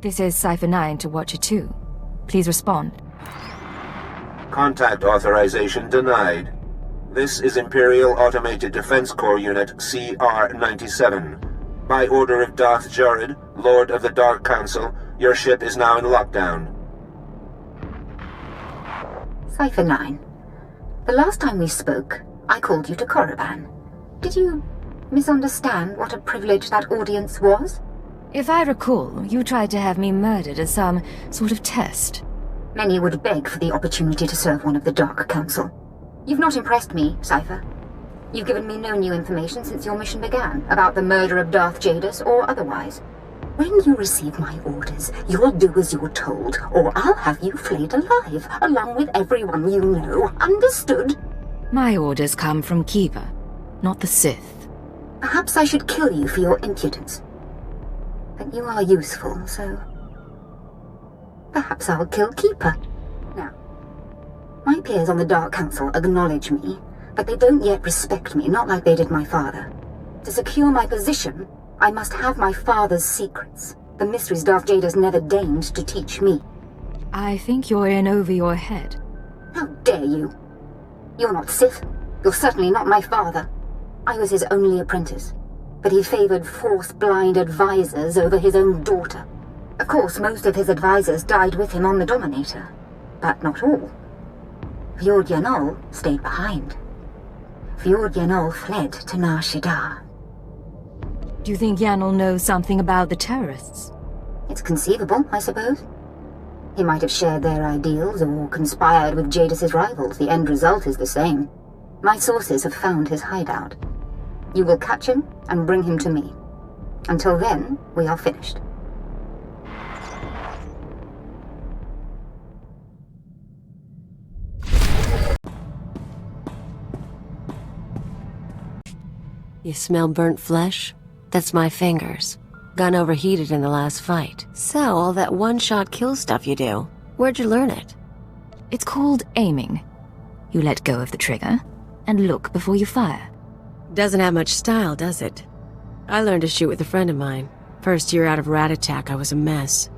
This is Cipher 9 to Watcher 2. Please respond. Contact authorization denied. This is Imperial Automated Defense Corps Unit CR-97. By order of Darth Jared, Lord of the Dark Council, your ship is now in lockdown. Cipher 9. The last time we spoke, I called you to Korriban. Did you misunderstand what a privilege that audience was? If I recall, you tried to have me murdered as some sort of test. Many would beg for the opportunity to serve one of the Dark Council. You've not impressed me, Cipher. You've given me no new information since your mission began, about the murder of Darth Jadus or otherwise. When you receive my orders, you'll do as you're told, or I'll have you flayed alive, along with everyone you know. Understood? My orders come from Kiva, not the Sith. Perhaps I should kill you for your impudence. But you are useful, so... perhaps I'll kill Keeper. Now, my peers on the Dark Council acknowledge me, but they don't yet respect me, not like they did my father. To secure my position, I must have my father's secrets, the mysteries Darth Jadus never deigned to teach me. I think you're in over your head. How dare you? You're not Sith. You're certainly not my father. I was his only apprentice, but he favored Force-blind advisors over his own daughter. Of course, most of his advisors died with him on the Dominator, but not all. Fjord Yanol stayed behind. Fjord Yanol fled to Nar Shaddaa. Do you think Yanol knows something about the terrorists? It's conceivable, I suppose. He might have shared their ideals or conspired with Jadus's rivals. The end result is the same. My sources have found his hideout. You will catch him and bring him to me. Until then, we are finished. You smell burnt flesh? That's my fingers. Gun overheated in the last fight. So, all that one-shot kill stuff you do, where'd you learn it? It's called aiming. You let go of the trigger, and look before you fire. Doesn't have much style, does it? I learned to shoot with a friend of mine. First year out of Rat Attack, I was a mess.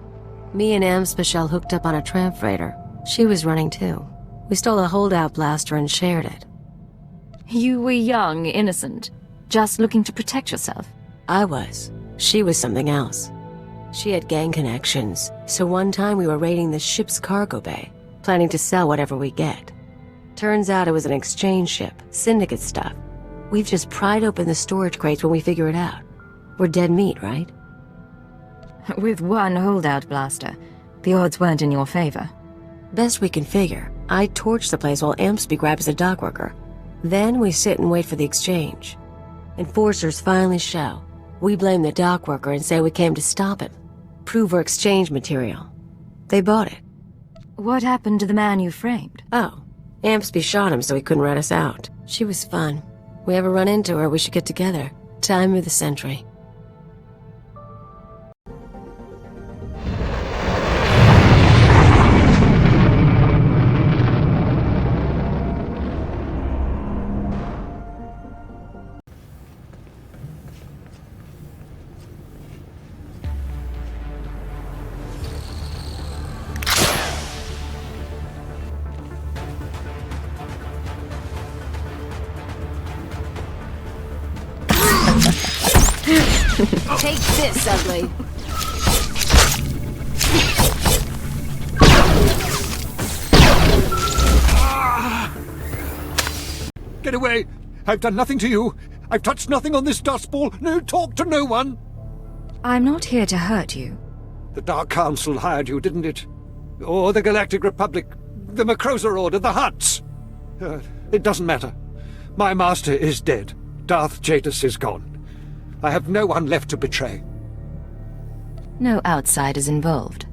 Me and Amspechel hooked up on a tram freighter. She was running too. We stole a holdout blaster and shared it. You were young, innocent, just looking to protect yourself. I was. She was something else. She had gang connections, so one time we were raiding the ship's cargo bay, planning to sell whatever we get. Turns out it was an exchange ship, syndicate stuff. We've just pried open the storage crates when we figure it out. We're dead meat, right? With one holdout blaster, the odds weren't in your favor. Best we can figure, I torch the place while Ampsby grabs a dock worker. Then we sit and wait for the exchange. Enforcers finally show. We blame the dock worker and say we came to stop him. Prove we're exchange material. They bought it. What happened to the man you framed? Oh, Ampsby shot him so he couldn't rat us out. She was fun. We ever run into her, we should get together. Time of the century. Take this, ugly. Get away! I've done nothing to you. I've touched nothing on this dust ball. No talk to no one. I'm not here to hurt you. The Dark Council hired you, didn't it? Or the Galactic Republic, the Macrosa Order, the Hutts. It doesn't matter. My master is dead. Darth Jadus is gone. I have no one left to betray. No outsiders involved.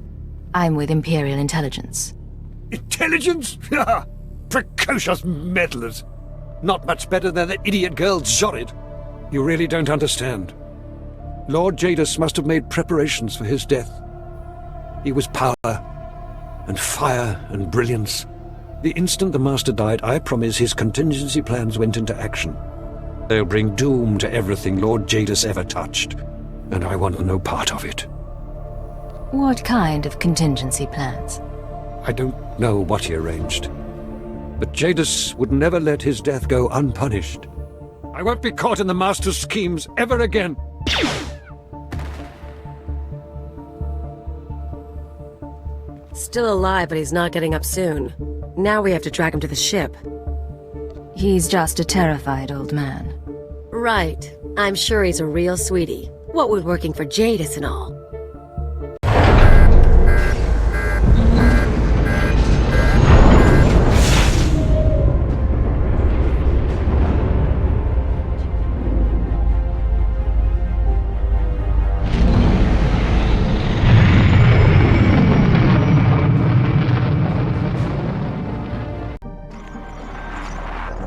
I'm with Imperial Intelligence. Intelligence? Precocious meddlers. Not much better than that idiot girl Zorid. You really don't understand. Lord Jadus must have made preparations for his death. He was power, and fire, and brilliance. The instant the Master died, I promise his contingency plans went into action. They'll bring doom to everything Lord Jadus ever touched, and I want no part of it. What kind of contingency plans? I don't know what he arranged, but Jadis would never let his death go unpunished. I won't be caught in the Master's schemes ever again. Still alive, but he's not getting up soon. Now we have to drag him to the ship. He's just a terrified old man. Right. I'm sure he's a real sweetie. What with working for Jadis and all.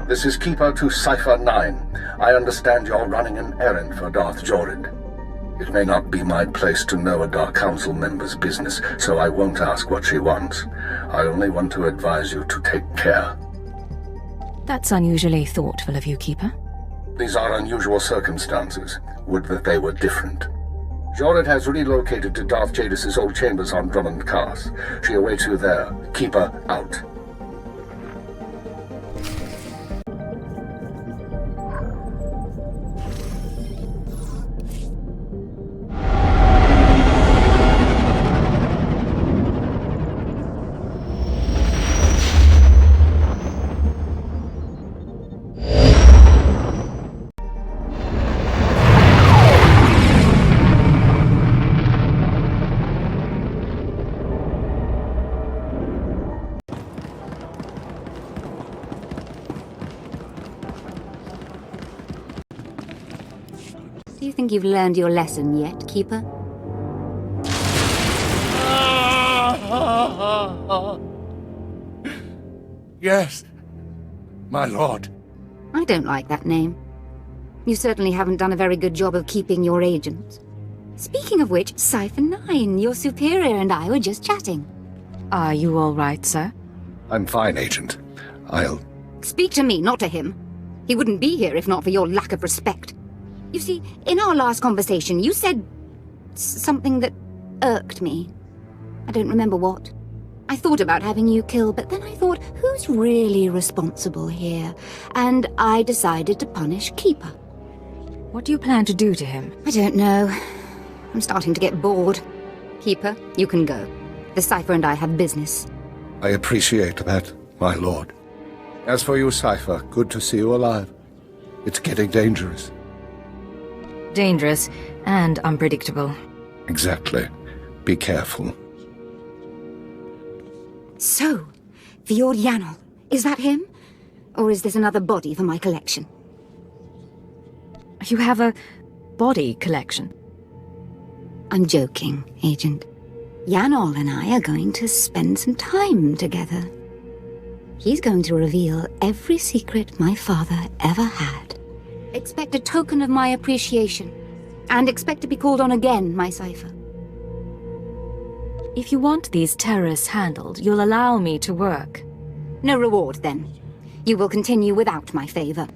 This is Keeper to Cypher 9. I understand you're running an errand for Darth Jorid. It may not be my place to know a Dark Council member's business, so I won't ask what she wants. I only want to advise you to take care. That's unusually thoughtful of you, Keeper. These are unusual circumstances. Would that they were different. Jorid has relocated to Darth Jadis' old chambers on Drummond Cars. She awaits you there. Keeper out. Do you think you've learned your lesson yet, Keeper? Yes, my lord. I don't like that name. You certainly haven't done a very good job of keeping your agents. Speaking of which, Cypher 9, your superior and I were just chatting. Are you all right, sir? I'm fine, Agent. I'll... Speak to me, not to him. He wouldn't be here if not for your lack of respect. You see, in our last conversation, you said something that irked me. I don't remember what. I thought about having you killed, but then I thought, who's really responsible here? And I decided to punish Keeper. What do you plan to do to him? I don't know. I'm starting to get bored. Keeper, you can go. The Cypher and I have business. I appreciate that, my lord. As for you, Cypher, good to see you alive. It's getting dangerous. Dangerous and unpredictable. Exactly. Be careful. So, Fjord Yanol, is that him? Or is this another body for my collection? You have a body collection? I'm joking, Agent. Yanol and I are going to spend some time together. He's going to reveal every secret my father ever had. Expect a token of my appreciation. And expect to be called on again, my Cypher. If you want these terrorists handled, you'll allow me to work. No reward, then. You will continue without my favor.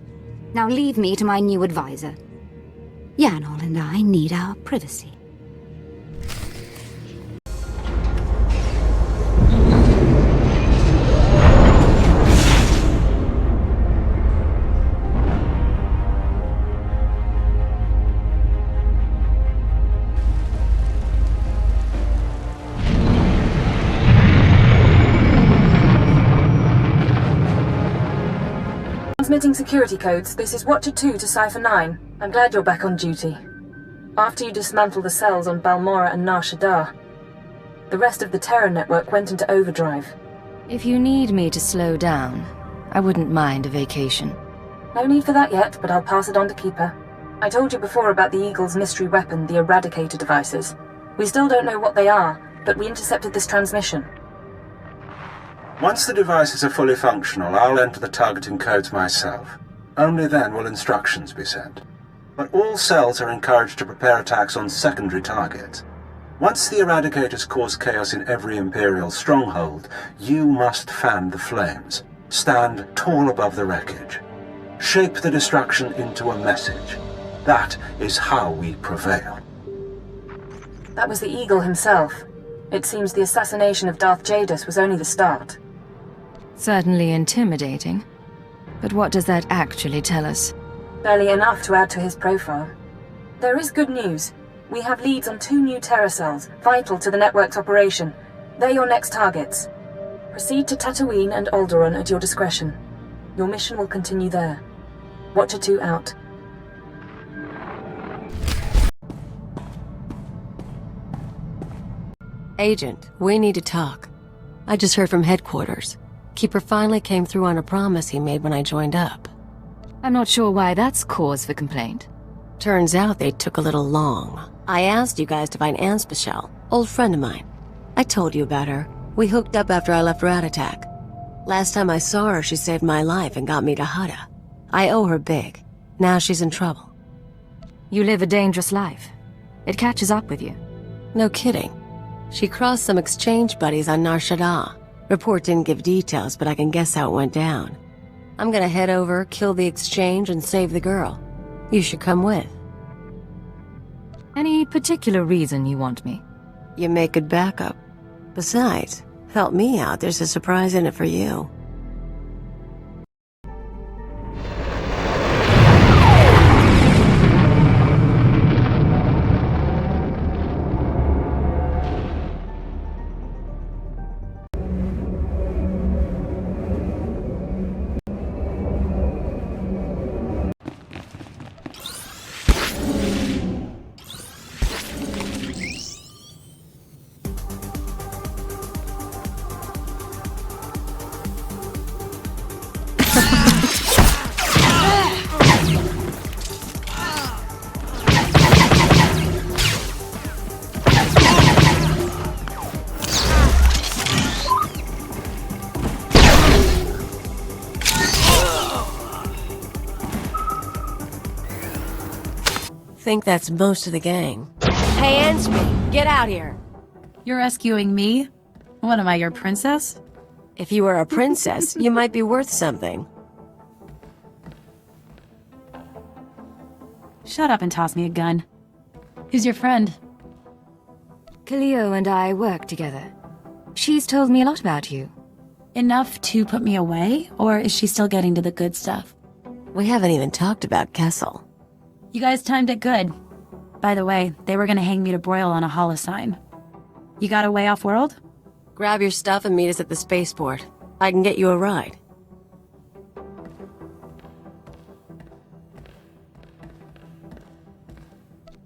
Now leave me to my new advisor. Yanol and I need our privacy. Transmitting security codes, this is Watcher 2 to Cypher 9. I'm glad you're back on duty. After you dismantled the cells on Balmora and Nar Shaddaa, the rest of the Terror network went into overdrive. If you need me to slow down, I wouldn't mind a vacation. No need for that yet, but I'll pass it on to Keeper. I told you before about the Eagle's mystery weapon, the Eradicator devices. We still don't know what they are, but we intercepted this transmission. Once the devices are fully functional, I'll enter the targeting codes myself. Only then will instructions be sent. But all cells are encouraged to prepare attacks on secondary targets. Once the Eradicators cause chaos in every Imperial stronghold, you must fan the flames. Stand tall above the wreckage. Shape the destruction into a message. That is how we prevail. That was the Eagle himself. It seems the assassination of Darth Jadus was only the start. Certainly intimidating. But what does that actually tell us? Barely enough to add to his profile. There is good news. We have leads on 2 new Terra cells, vital to the network's operation. They're your next targets. Proceed to Tatooine and Alderaan at your discretion. Your mission will continue there. Watcher 2 out. Agent, we need to talk. I just heard from headquarters. Keeper finally came through on a promise he made when I joined up. I'm not sure why that's cause for complaint. Turns out they took a little long. I asked you guys to find Anspecial, old friend of mine. I told you about her. We hooked up after I left Rat Attack. Last time I saw her, she saved my life and got me to Hutta. I owe her big. Now she's in trouble. You live a dangerous life. It catches up with you. No kidding. She crossed some exchange buddies on Nar Shaddaa. Report didn't give details, but I can guess how it went down. I'm gonna head over, kill the exchange, and save the girl. You should come with. Any particular reason you want me? You make good backup. Besides, help me out, there's a surprise in it for you. Think that's most of the gang. Hey, Anspi, get out here. You're rescuing me? What am I, your princess? If you were a princess, you might be worth something. Shut up and toss me a gun. Who's your friend? Cleo and I work together. She's told me a lot about you. Enough to put me away, or is she still getting to the good stuff? We haven't even talked about Kessel. You guys timed it good. By the way, they were gonna hang me to broil on a holosign. You got a way off-world? Grab your stuff and meet us at the spaceport. I can get you a ride.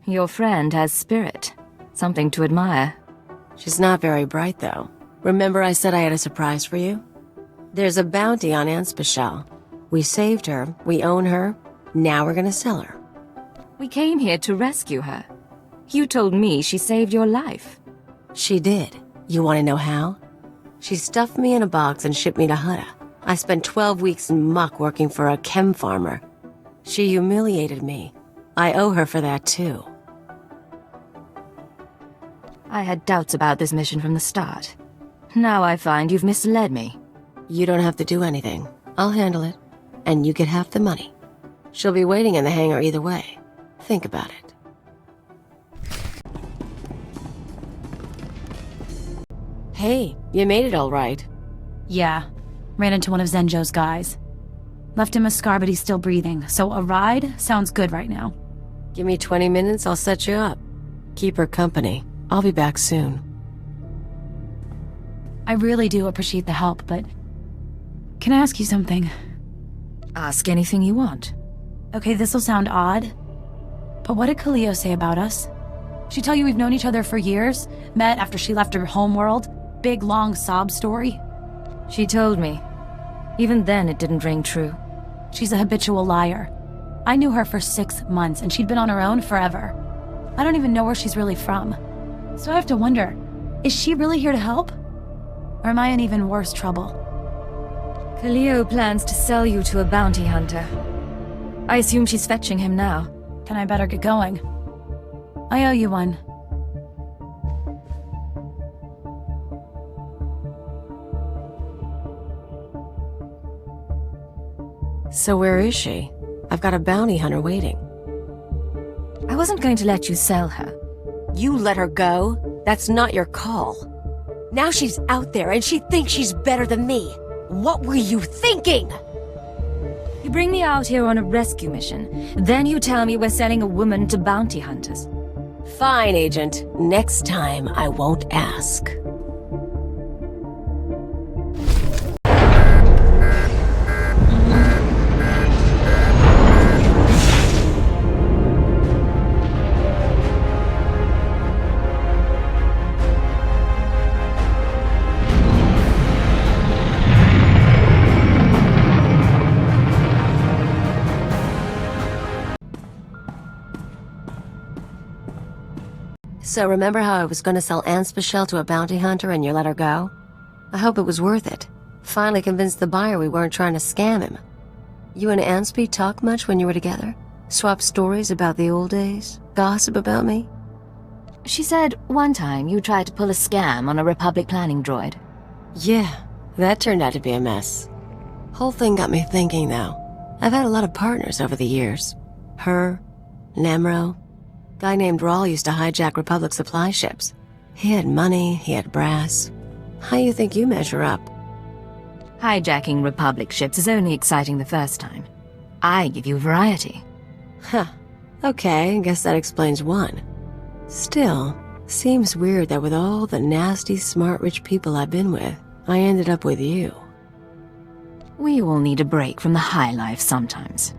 Your friend has spirit. Something to admire. She's not very bright, though. Remember I said I had a surprise for you? There's a bounty on Anspecial. We saved her, we own her, now we're gonna sell her. We came here to rescue her. You told me she saved your life. She did. You want to know how? She stuffed me in a box and shipped me to Hutta. I spent 12 weeks in muck working for a chem farmer. She humiliated me. I owe her for that, too. I had doubts about this mission from the start. Now I find you've misled me. You don't have to do anything. I'll handle it. And you get half the money. She'll be waiting in the hangar either way. Think about it. Hey, you made it all right. Yeah. Ran into one of Zenjo's guys. Left him a scar, but he's still breathing, so a ride sounds good right now. Give me 20 minutes, I'll set you up. Keep her company. I'll be back soon. I really do appreciate the help, but... Can I ask you something? Ask anything you want. Okay, this'll sound odd, but what did Cleo say about us? She tell you we've known each other for years? Met after she left her homeworld? Big, long sob story? She told me. Even then, it didn't ring true. She's a habitual liar. I knew her for 6 months, and she'd been on her own forever. I don't even know where she's really from. So I have to wonder, is she really here to help? Or am I in even worse trouble? Cleo plans to sell you to a bounty hunter. I assume she's fetching him now. Then I better get going. I owe you one. So where is she? I've got a bounty hunter waiting. I wasn't going to let you sell her. You let her go? That's not your call. Now she's out there and she thinks she's better than me. What were you thinking? You bring me out here on a rescue mission, then you tell me we're selling a woman to bounty hunters. Fine, Agent. Next time, I won't ask. So remember how I was going to sell Anspecial to a bounty hunter and you let her go? I hope it was worth it. Finally convinced the buyer we weren't trying to scam him. You and Anspe talk much when you were together? Swap stories about the old days? Gossip about me? She said one time you tried to pull a scam on a Republic planning droid. Yeah, that turned out to be a mess. Whole thing got me thinking, though. I've had a lot of partners over the years. Her, Namro. Guy named Rawl used to hijack Republic supply ships. He had money, he had brass. How you think you measure up? Hijacking Republic ships is only exciting the first time. I give you variety. Huh. Okay, I guess that explains one. Still, seems weird that with all the nasty, smart, rich people I've been with, I ended up with you. We all need a break from the high life sometimes.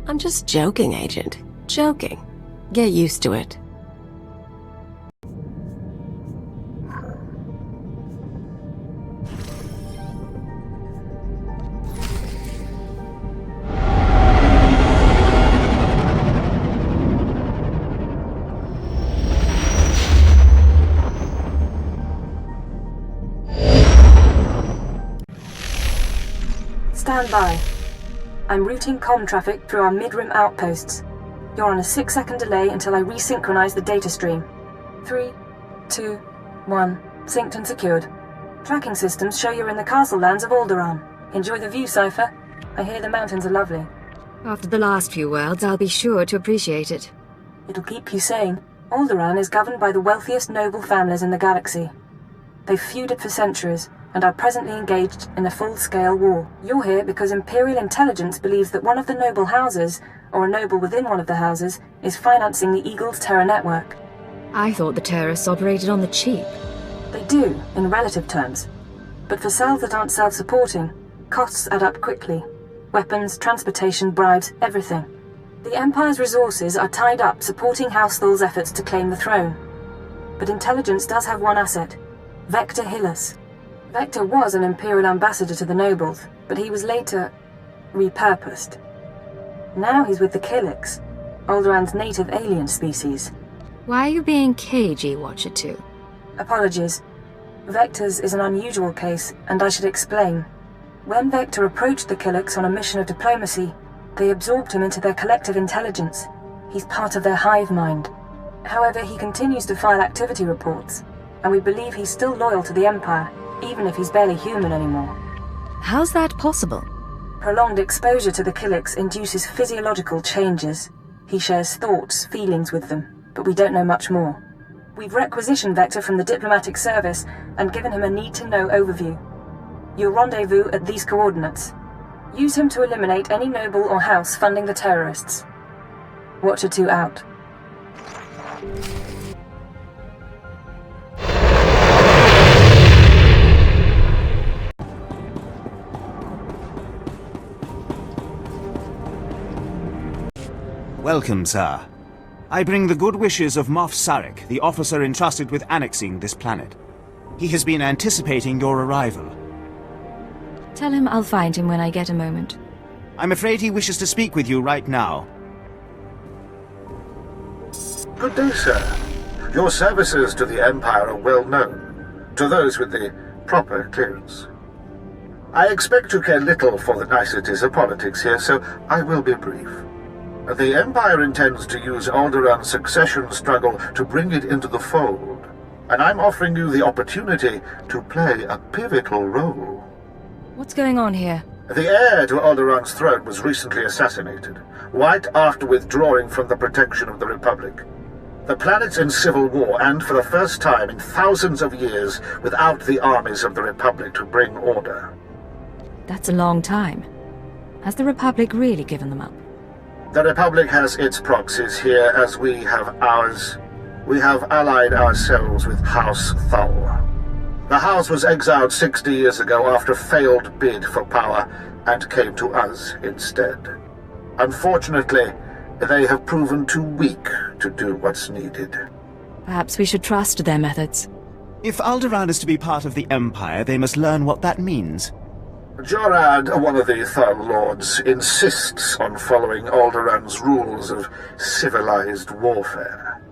I'm just joking, Agent. Joking. Get used to it. Stand by. I'm routing comm traffic through our mid-rim outposts. You're on a 6-second delay until I resynchronize the data stream. 3, 2, 1. Synced and secured. Tracking systems show you're in the castle lands of Alderaan. Enjoy the view, Cypher. I hear the mountains are lovely. After the last few worlds, I'll be sure to appreciate it. It'll keep you sane. Alderaan is governed by the wealthiest noble families in the galaxy. They've feuded for centuries, and are presently engaged in a full-scale war. You're here because Imperial Intelligence believes that one of the noble houses, or a noble within one of the houses, is financing the Eagle's terror network. I thought the terrorists operated on the cheap. They do, in relative terms. But for cells that aren't self-supporting, costs add up quickly. Weapons, transportation, bribes, everything. The Empire's resources are tied up supporting House Thul's efforts to claim the throne. But Intelligence does have one asset, Vector Hillis. Vector was an Imperial ambassador to the nobles, but he was later repurposed. Now he's with the Killiks, Alderaan's native alien species. Why are you being cagey, Watcher 2? Apologies. Vector's is an unusual case, and I should explain. When Vector approached the Killiks on a mission of diplomacy, they absorbed him into their collective intelligence. He's part of their hive mind. However, he continues to file activity reports, and we believe he's still loyal to the Empire, even if he's barely human anymore. How's that possible? Prolonged exposure to the Killiks induces physiological changes. He shares thoughts, feelings with them, but we don't know much more. We've requisitioned Vector from the diplomatic service and given him a need-to-know overview. You'll rendezvous at these coordinates. Use him to eliminate any noble or house funding the terrorists. Watcher 2 out. Welcome, sir. I bring the good wishes of Moff Sarek, the officer entrusted with annexing this planet. He has been anticipating your arrival. Tell him I'll find him when I get a moment. I'm afraid he wishes to speak with you right now. Good day, sir. Your services to the Empire are well known, to those with the proper clearance. I expect you care little for the niceties of politics here, so I will be brief. The Empire intends to use Alderaan's succession struggle to bring it into the fold, and I'm offering you the opportunity to play a pivotal role. What's going on here? The heir to Alderaan's throne was recently assassinated, right after withdrawing from the protection of the Republic. The planet's in civil war, and for the first time in thousands of years, without the armies of the Republic to bring order. That's a long time. Has the Republic really given them up? The Republic has its proxies here, as we have ours. We have allied ourselves with House Thull. The House was exiled 60 years ago after a failed bid for power, and came to us instead. Unfortunately, they have proven too weak to do what's needed. Perhaps we should trust their methods. If Alderaan is to be part of the Empire, they must learn what that means. Jorad, one of the Thull Lords, insists on following Alderaan's rules of civilized warfare.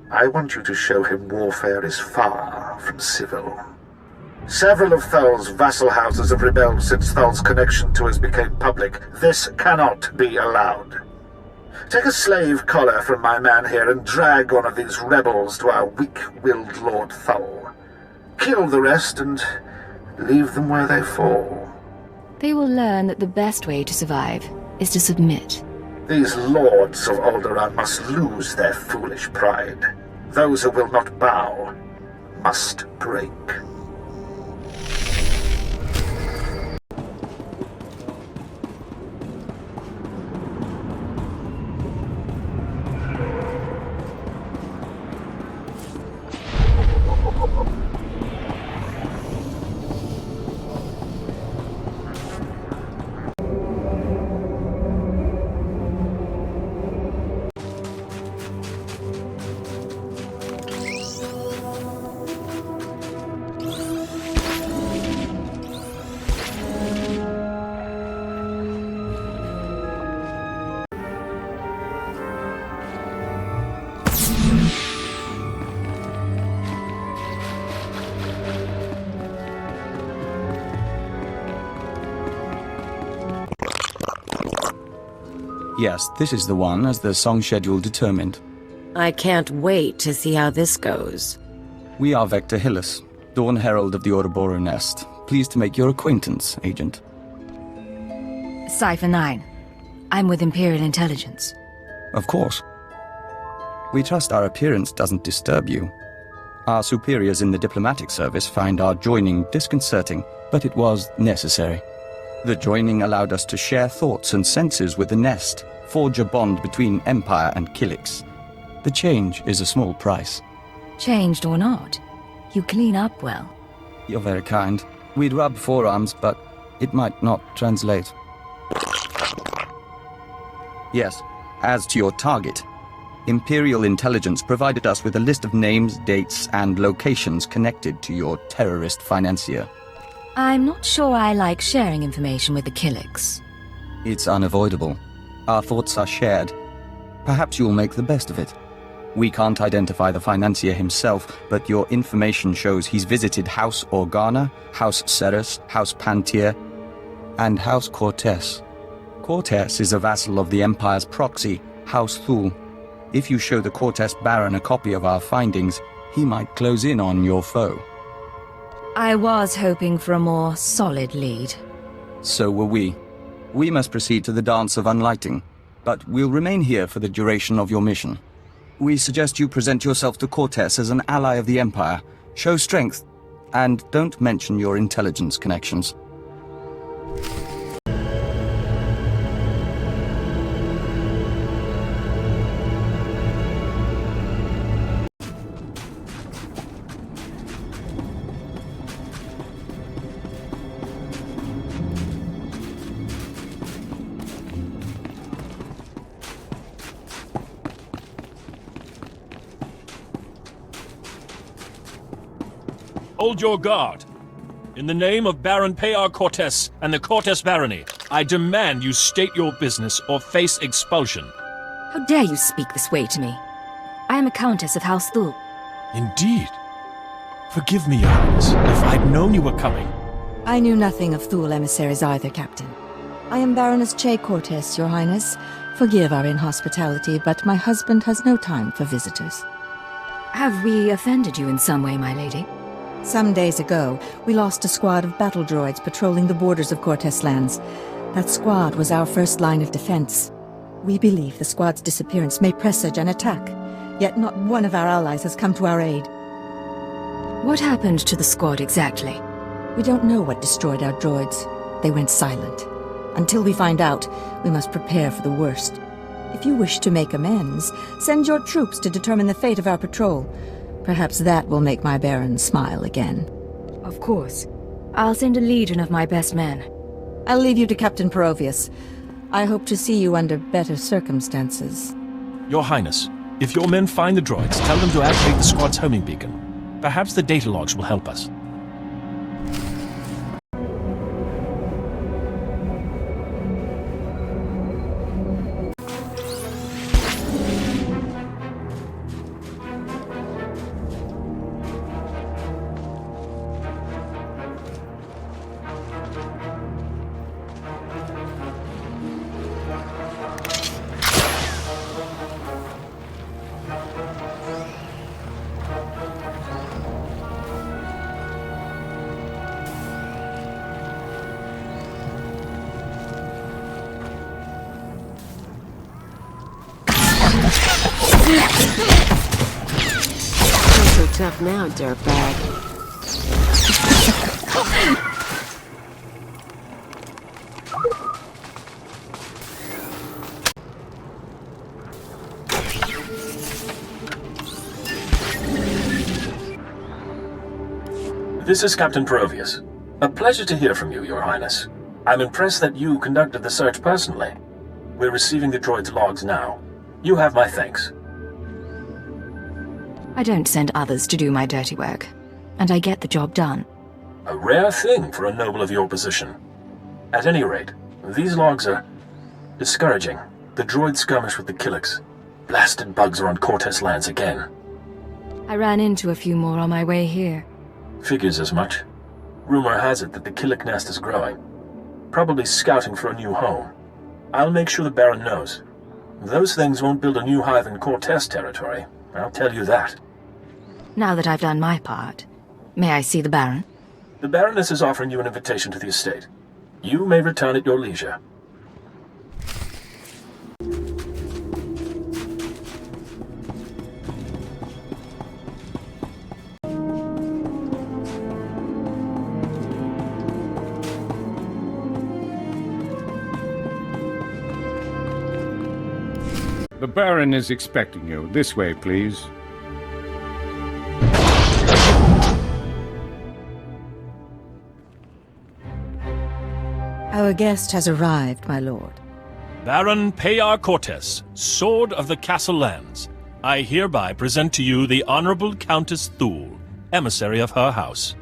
I want you to show him warfare is far from civil. Several of Thull's vassal houses have rebelled since Thull's connection to us became public. This cannot be allowed. Take a slave collar from my man here and drag one of these rebels to our weak-willed Lord Thull. Kill the rest and leave them where they fall. They will learn that the best way to survive is to submit. These lords of Alderaan must lose their foolish pride. Those who will not bow must break. Yes, this is the one, as the song schedule determined. I can't wait to see how this goes. We are Vector Hillis, Dawn Herald of the Ouroboros Nest. Pleased to make your acquaintance, Agent. Cypher 9. I'm with Imperial Intelligence. Of course. We trust our appearance doesn't disturb you. Our superiors in the diplomatic service find our joining disconcerting, but it was necessary. The joining allowed us to share thoughts and senses with the Nest, forge a bond between Empire and Kilix. The change is a small price. Changed or not, you clean up well. You're very kind. We'd rub forearms, but it might not translate. Yes, as to your target, Imperial Intelligence provided us with a list of names, dates, and locations connected to your terrorist financier. I'm not sure I like sharing information with the Kilix. It's unavoidable. Our thoughts are shared. Perhaps you'll make the best of it. We can't identify the financier himself, but your information shows he's visited House Organa, House Ceres, House Pantier, and House Cortes. Cortes is a vassal of the Empire's proxy, House Thul. If you show the Cortes Baron a copy of our findings, he might close in on your foe. I was hoping for a more solid lead. So were we. We must proceed to the Dance of Unlighting, but we'll remain here for the duration of your mission. We suggest you present yourself to Cortes as an ally of the Empire, show strength, and don't mention your intelligence connections. Hold your guard. In the name of Baron Payar Cortes and the Cortes Barony, I demand you state your business or face expulsion. How dare you speak this way to me? I am a Countess of House Thul. Indeed. Forgive me, Your Highness, if I'd known you were coming. I knew nothing of Thul emissaries either, Captain. I am Baroness Che Cortes, Your Highness. Forgive our inhospitality, but my husband has no time for visitors. Have we offended you in some way, my lady? Some days ago, we lost a squad of battle droids patrolling the borders of Cortes lands. That squad was our first line of defense. We believe the squad's disappearance may presage an attack. Yet not one of our allies has come to our aid. What happened to the squad exactly? We don't know what destroyed our droids. They went silent. Until we find out, we must prepare for the worst. If you wish to make amends, send your troops to determine the fate of our patrol. Perhaps that will make my Baron smile again. Of course. I'll send a legion of my best men. I'll leave you to Captain Perovius. I hope to see you under better circumstances. Your Highness, if your men find the droids, tell them to activate the squad's homing beacon. Perhaps the data logs will help us. Not so tough now, dirtbag. This is Captain Perovius. A pleasure to hear from you, Your Highness. I'm impressed that you conducted the search personally. We're receiving the droid's logs now. You have my thanks. I don't send others to do my dirty work, and I get the job done. A rare thing for a noble of your position. At any rate, these logs are discouraging. The droid skirmish with the Killiks. Blasted bugs are on Cortez lands again. I ran into a few more on my way here. Figures as much. Rumor has it that the Killik nest is growing. Probably scouting for a new home. I'll make sure the Baron knows. Those things won't build a new hive in Cortez territory. I'll tell you that. Now that I've done my part, may I see the Baron? The Baroness is offering you an invitation to the estate. You may return at your leisure. The Baron is expecting you. This way, please. Our guest has arrived, my lord. Baron Payar Cortez, Sword of the Castle Lands, I hereby present to you the Honorable Countess Thule, emissary of her house.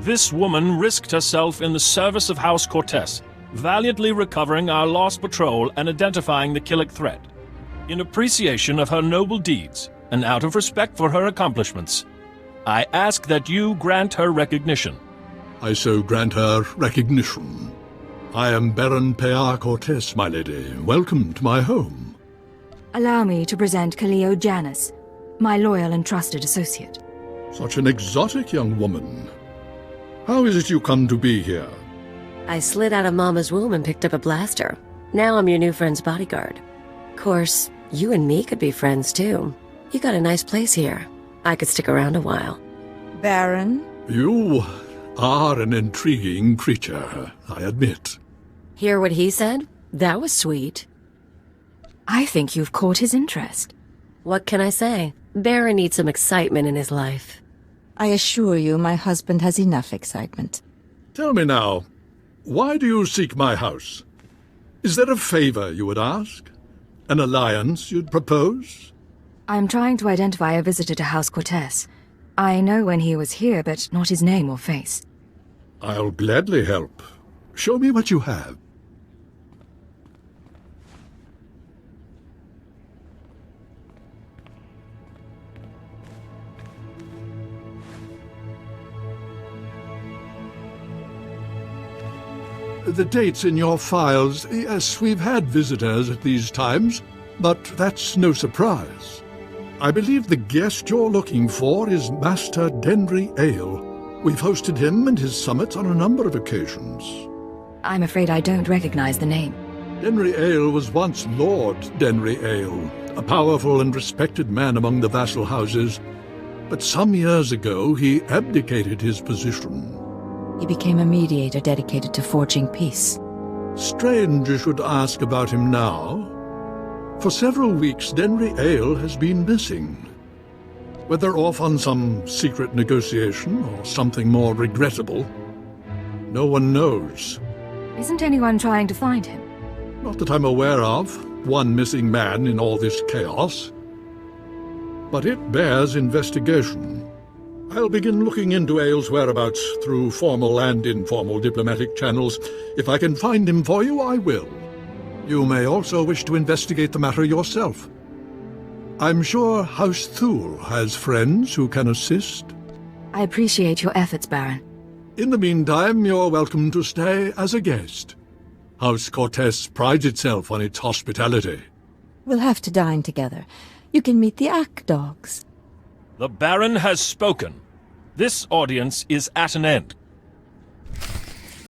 This woman risked herself in the service of House Cortez, valiantly recovering our lost patrol and identifying the Killik threat. In appreciation of her noble deeds, and out of respect for her accomplishments, I ask that you grant her recognition. I so grant her recognition. I am Baron Payar Cortez, my lady. Welcome to my home. Allow me to present Kaleo Janus, my loyal and trusted associate. Such an exotic young woman. How is it you come to be here? I slid out of Mama's womb and picked up a blaster. Now I'm your new friend's bodyguard. Of course, you and me could be friends, too. You got a nice place here. I could stick around a while. Baron? You are an intriguing creature, I admit. Hear what he said? That was sweet. I think you've caught his interest. What can I say? Baron needs some excitement in his life. I assure you my husband has enough excitement. Tell me now, why do you seek my house? Is there a favor you would ask? An alliance you'd propose? I'm trying to identify a visitor to House Cortez. I know when he was here, but not his name or face. I'll gladly help. Show me what you have. The dates in your files, yes, we've had visitors at these times, but that's no surprise. I believe the guest you're looking for is Master Denry Ale. We've hosted him and his summits on a number of occasions. I'm afraid I don't recognize the name. Denry Ale was once Lord Denry Ale, a powerful and respected man among the vassal houses, but some years ago he abdicated his position. He became a mediator dedicated to forging peace. Strange you should ask about him now. For several weeks, Denry Ale has been missing. Whether off on some secret negotiation or something more regrettable, no one knows. Isn't anyone trying to find him? Not that I'm aware of. One missing man in all this chaos. But it bears investigation. I'll begin looking into Ale's whereabouts through formal and informal diplomatic channels. If I can find him for you, I will. You may also wish to investigate the matter yourself. I'm sure House Thule has friends who can assist. I appreciate your efforts, Baron. In the meantime, you're welcome to stay as a guest. House Cortez prides itself on its hospitality. We'll have to dine together. You can meet the Ack dogs. The Baron has spoken. This audience is at an end.